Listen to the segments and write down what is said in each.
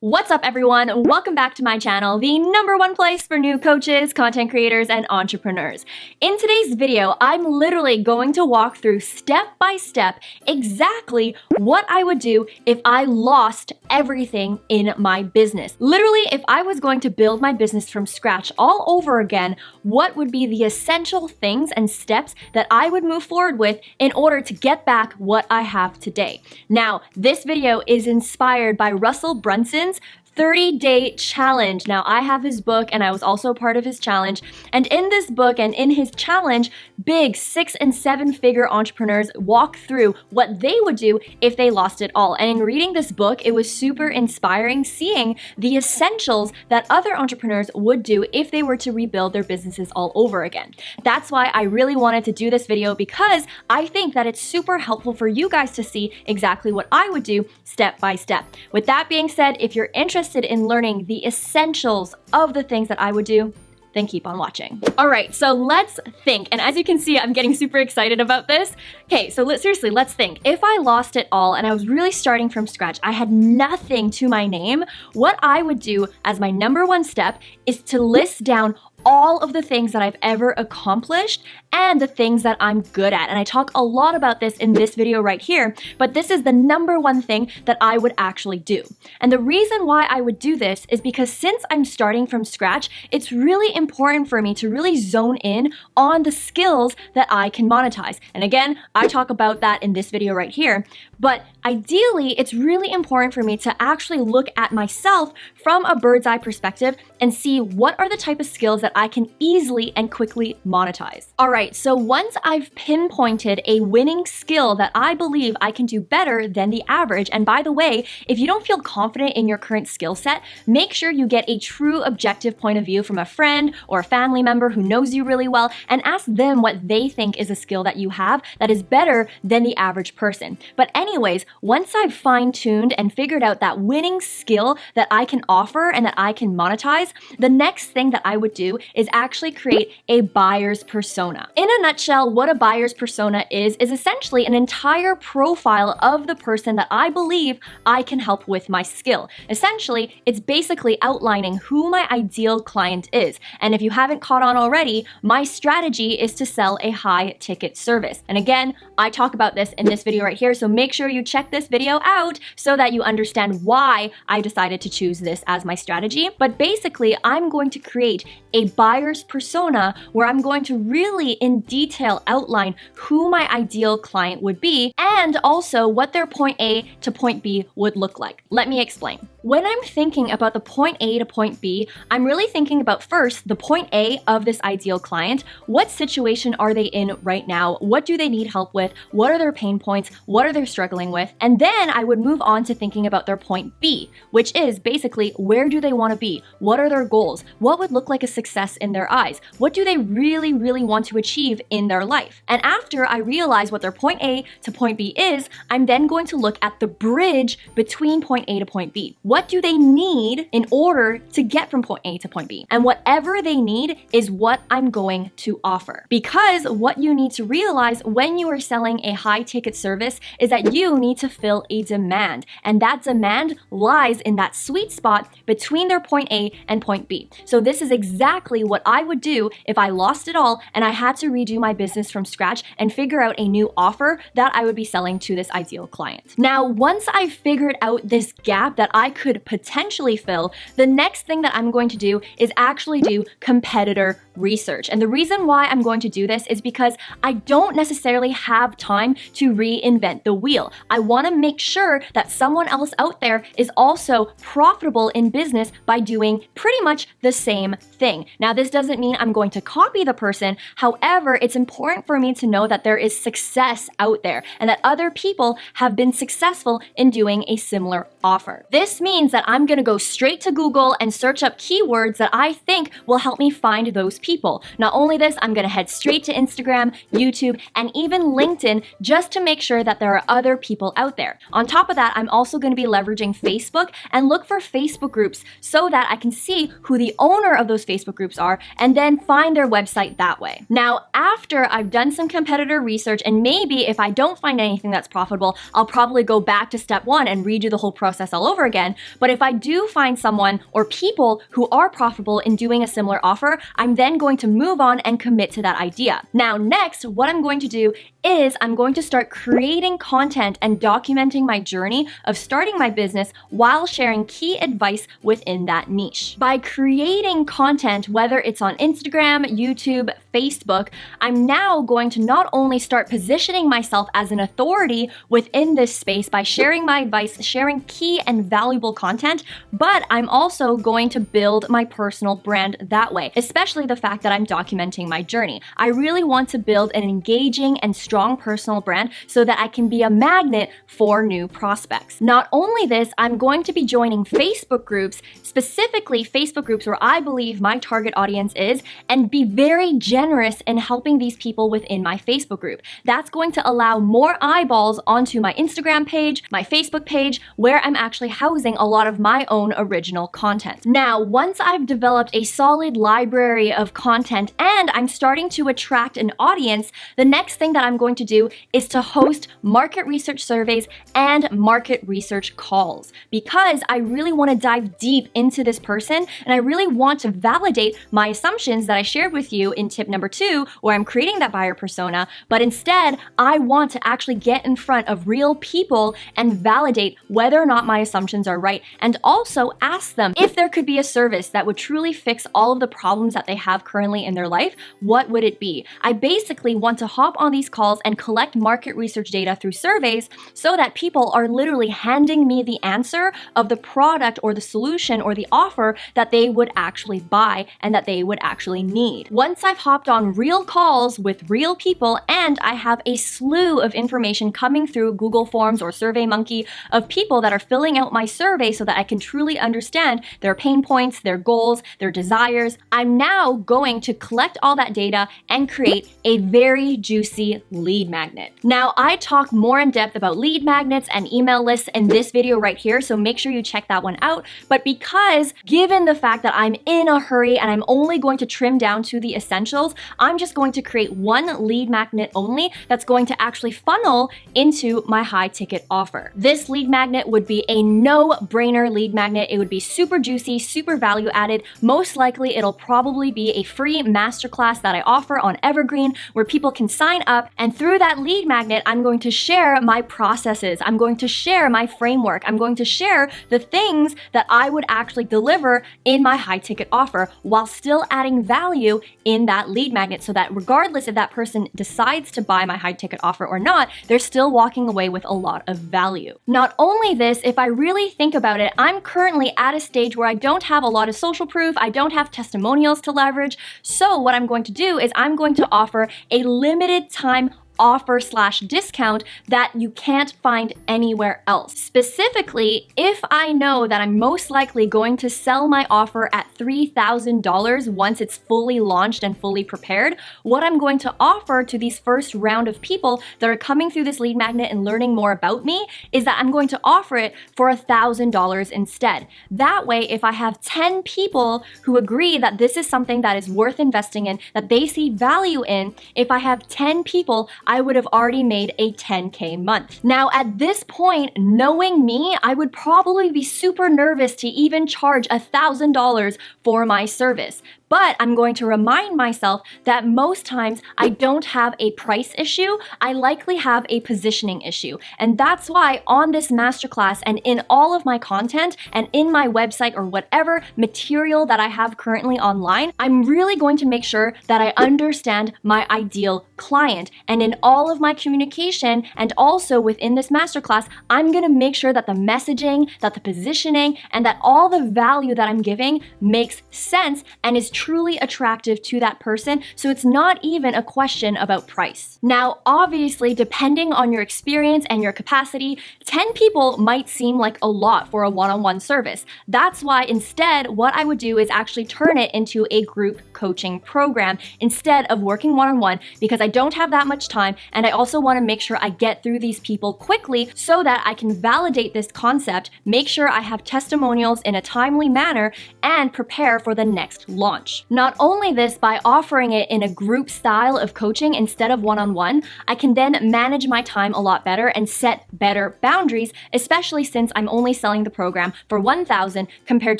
What's up, everyone? Welcome back to my channel, the #1 place for new coaches, content creators, and entrepreneurs. In today's video, I'm literally going to walk through step by step exactly what I would do if I lost everything in my business. Literally, if I was going to build my business from scratch all over again, what would be the essential things and steps that I would move forward with in order to get back what I have today. Now, this video is inspired by Russell Brunson's 30-day challenge. Now, I have his book and I was also part of his challenge. And in this book and in his challenge, big 6- and 7-figure entrepreneurs walk through what they would do if they lost it all. And in reading this book, it was super inspiring seeing the essentials that other entrepreneurs would do if they were to rebuild their businesses all over again. That's why I really wanted to do this video, because I think that it's super helpful for you guys to see exactly what I would do step by step. With that being said, if you're interested in learning the essentials of the things that I would do, then keep on watching. All right, so let's think. And as you can see, I'm getting super excited about this. Okay, so seriously, let's think. If I lost it all and I was really starting from scratch, I had nothing to my name, what I would do as my #1 step is to list down all of the things that I've ever accomplished and the things that I'm good at. And I talk a lot about this in this video right here, but this is the #1 thing that I would actually do. And the reason why I would do this is because since I'm starting from scratch, it's really important for me to really zone in on the skills that I can monetize. And again, I talk about that in this video right here, but ideally, it's really important for me to actually look at myself from a bird's eye perspective and see what are the type of skills that I can easily and quickly monetize. All right, so once I've pinpointed a winning skill that I believe I can do better than the average, and by the way, if you don't feel confident in your current skill set, make sure you get a true objective point of view from a friend or a family member who knows you really well and ask them what they think is a skill that you have that is better than the average person. But anyways, once I've fine-tuned and figured out that winning skill that I can offer and that I can monetize, the next thing that I would do is actually create a buyer's persona. In a nutshell, what a buyer's persona is essentially an entire profile of the person that I believe I can help with my skill. Essentially, it's basically outlining who my ideal client is. And if you haven't caught on already, my strategy is to sell a high-ticket service. And again, I talk about this in this video right here, so make sure you check this video out so that you understand why I decided to choose this as my strategy. But basically, I'm going to create a buyer's persona where I'm going to really in detail outline who my ideal client would be and also what their point A to point B would look like. Let me explain. When I'm thinking about the point A to point B, I'm really thinking about first the point A of this ideal client. What situation are they in right now? What do they need help with? What are their pain points? What are they struggling with? And then I would move on to thinking about their point B, which is basically where do they want to be? What are their goals? What would look like a success in their eyes? What do they really, really want to achieve in their life? And after I realize what their point A to point B is, I'm then going to look at the bridge between point A to point B. What do they need in order to get from point A to point B? And whatever they need is what I'm going to offer. Because what you need to realize when you are selling a high-ticket service is that you need to fill a demand. And that demand lies in that sweet spot between their point A and point B. So this is exactly what I would do if I lost it all and I had to redo my business from scratch and figure out a new offer that I would be selling to this ideal client. Now, once I've figured out this gap that I could potentially fill, the next thing that I'm going to do is actually do competitor research. And the reason why I'm going to do this is because I don't necessarily have time to reinvent the wheel. I want to make sure that someone else out there is also profitable in business by doing pretty much the same thing. Now, this doesn't mean I'm going to copy the person. However, it's important for me to know that there is success out there and that other people have been successful in doing a similar offer. This means that I'm going to go straight to Google and search up keywords that I think will help me find those people. people. Not only this, I'm gonna head straight to Instagram, YouTube, and even LinkedIn just to make sure that there are other people out there. On top of that, I'm also gonna be leveraging Facebook and look for Facebook groups so that I can see who the owner of those Facebook groups are and then find their website that way. Now, after I've done some competitor research, and maybe if I don't find anything that's profitable, I'll probably go back to step one and redo the whole process all over again. But if I do find someone or people who are profitable in doing a similar offer, I'm then going to move on and commit to that idea. Now, next, what I'm going to do is I'm going to start creating content and documenting my journey of starting my business while sharing key advice within that niche. By creating content, whether it's on Instagram, YouTube, Facebook, I'm now going to not only start positioning myself as an authority within this space by sharing my advice, sharing key and valuable content, but I'm also going to build my personal brand that way, especially the fact that I'm documenting my journey. I really want to build an engaging and strong personal brand so that I can be a magnet for new prospects. Not only this, I'm going to be joining Facebook groups, specifically Facebook groups where I believe my target audience is, and be very generous in helping these people within my Facebook group. That's going to allow more eyeballs onto my Instagram page, my Facebook page, where I'm actually housing a lot of my own original content. Now, once I've developed a solid library of content and I'm starting to attract an audience, the next thing that I'm going to do is to host market research surveys and market research calls, because I really want to dive deep into this person and I really want to validate my assumptions that I shared with you in tip number 2, where I'm creating that buyer persona, but instead I want to actually get in front of real people and validate whether or not my assumptions are right, and also ask them if there could be a service that would truly fix all of the problems that they have currently in their life. What would it be? I basically want to hop on these calls and collect market research data through surveys so that people are literally handing me the answer of the product or the solution or the offer that they would actually buy and that they would actually need. Once I've hopped on real calls with real people and I have a slew of information coming through Google Forms or SurveyMonkey of people that are filling out my survey so that I can truly understand their pain points, their goals, their desires, I'm now going to collect all that data and create a very juicy lead magnet. Now, I talk more in depth about lead magnets and email lists in this video right here, so make sure you check that one out. But because given the fact that I'm in a hurry and I'm only going to trim down to the essentials, I'm just going to create one lead magnet only that's going to actually funnel into my high ticket offer. This lead magnet would be a no-brainer lead magnet. It would be super juicy, super value added. Most likely it'll probably be a free masterclass that I offer on Evergreen where people can sign up, and through that lead magnet, I'm going to share my processes. I'm going to share my framework. I'm going to share the things that I would actually deliver in my high ticket offer while still adding value in that lead magnet so that regardless if that person decides to buy my high ticket offer or not, they're still walking away with a lot of value. Not only this, if I really think about it, I'm currently at a stage where I don't have a lot of social proof, I don't have testimonials to leverage. So what I'm going to do is I'm going to offer a limited time offer/discount that you can't find anywhere else. Specifically, if I know that I'm most likely going to sell my offer at $3,000 once it's fully launched and fully prepared, what I'm going to offer to these first round of people that are coming through this lead magnet and learning more about me is that I'm going to offer it for $1,000 instead. That way, if I have 10 people who agree that this is something that is worth investing in, that they see value in, if I have 10 people, I would have already made a $10K month. Now, at this point, knowing me, I would probably be super nervous to even charge $1,000 for my service. But I'm going to remind myself that most times I don't have a price issue, I likely have a positioning issue. And that's why on this masterclass and in all of my content and in my website or whatever material that I have currently online, I'm really going to make sure that I understand my ideal client. And in all of my communication and also within this masterclass, I'm gonna make sure that the messaging, that the positioning, and that all the value that I'm giving makes sense and is truly attractive to that person, so it's not even a question about price. Now, obviously, depending on your experience and your capacity, 10 people might seem like a lot for a one-on-one service. That's why instead, what I would do is actually turn it into a group coaching program instead of working one-on-one, because I don't have that much time, and I also want to make sure I get through these people quickly so that I can validate this concept, make sure I have testimonials in a timely manner, and prepare for the next launch. Not only this, by offering it in a group style of coaching instead of one-on-one, I can then manage my time a lot better and set better boundaries, especially since I'm only selling the program for $1,000 compared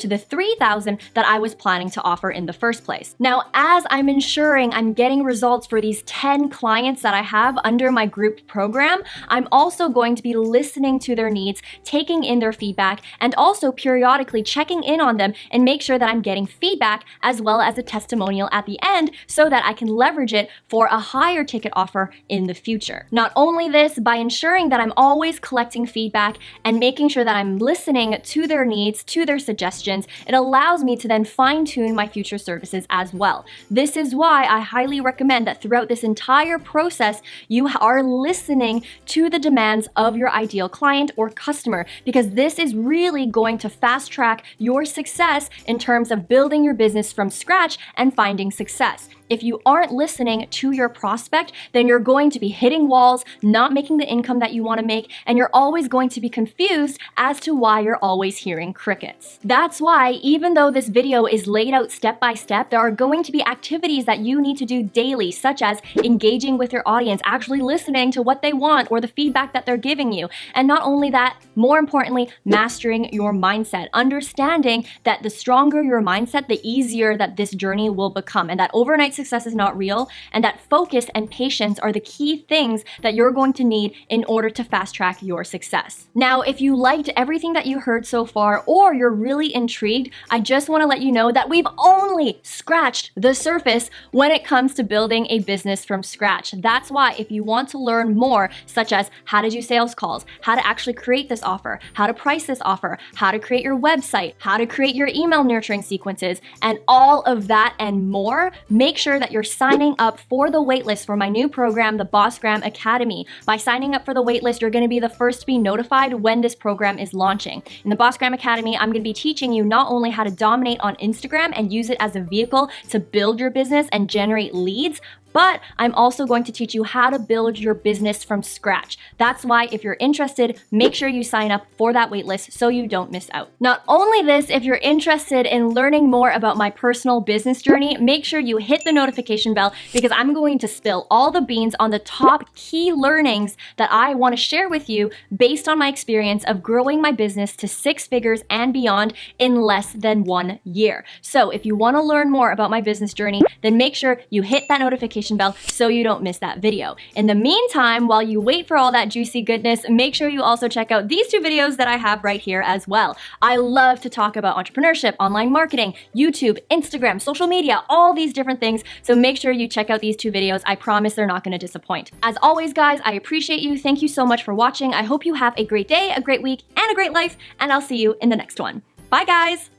to the $3,000 that I was planning to offer in the first place. Now, as I'm ensuring I'm getting results for these 10 clients that I have under my group program, I'm also going to be listening to their needs, taking in their feedback, and also periodically checking in on them and make sure that I'm getting feedback as well as a testimonial at the end so that I can leverage it for a higher ticket offer in the future. Not only this, by ensuring that I'm always collecting feedback and making sure that I'm listening to their needs, to their suggestions, it allows me to then fine-tune my future services as well. This is why I highly recommend that throughout this entire process, you are listening to the demands of your ideal client or customer, because this is really going to fast track your success in terms of building your business from scratch and finding success. If you aren't listening to your prospect, then you're going to be hitting walls, not making the income that you want to make, and you're always going to be confused as to why you're always hearing crickets. That's why, even though this video is laid out step by step, there are going to be activities that you need to do daily, such as engaging with your audience, actually listening to what they want or the feedback that they're giving you. And not only that, more importantly, mastering your mindset, understanding that the stronger your mindset, the easier that this journey will become, and that overnight success is not real, and that focus and patience are the key things that you're going to need in order to fast track your success. Now, if you liked everything that you heard so far, or you're really intrigued, I just want to let you know that we've only scratched the surface when it comes to building a business from scratch. That's why if you want to learn more, such as how to do sales calls, how to actually create this offer, how to price this offer, how to create your website, how to create your email nurturing sequences, and all of that and more, make sure that you're signing up for the waitlist for my new program, the Bossgram Academy. By signing up for the waitlist, you're going to be the first to be notified when this program is launching. In the Bossgram Academy, I'm going to be teaching you not only how to dominate on Instagram and use it as a vehicle to build your business and generate leads, but I'm also going to teach you how to build your business from scratch. That's why if you're interested, make sure you sign up for that waitlist so you don't miss out. Not only this, if you're interested in learning more about my personal business journey, make sure you hit the notification bell, because I'm going to spill all the beans on the top key learnings that I want to share with you based on my experience of growing my business to 6 figures and beyond in less than 1 year. So if you want to learn more about my business journey, then make sure you hit that notification bell so you don't miss that video. In the meantime, while you wait for all that juicy goodness, make sure you also check out these 2 videos that I have right here as well. I love to talk about entrepreneurship, online marketing, YouTube, Instagram, social media, all these different things. So make sure you check out these 2 videos. I promise they're not going to disappoint. As always, guys, I appreciate you. Thank you so much for watching. I hope you have a great day, a great week, and a great life, and I'll see you in the next one. Bye, guys.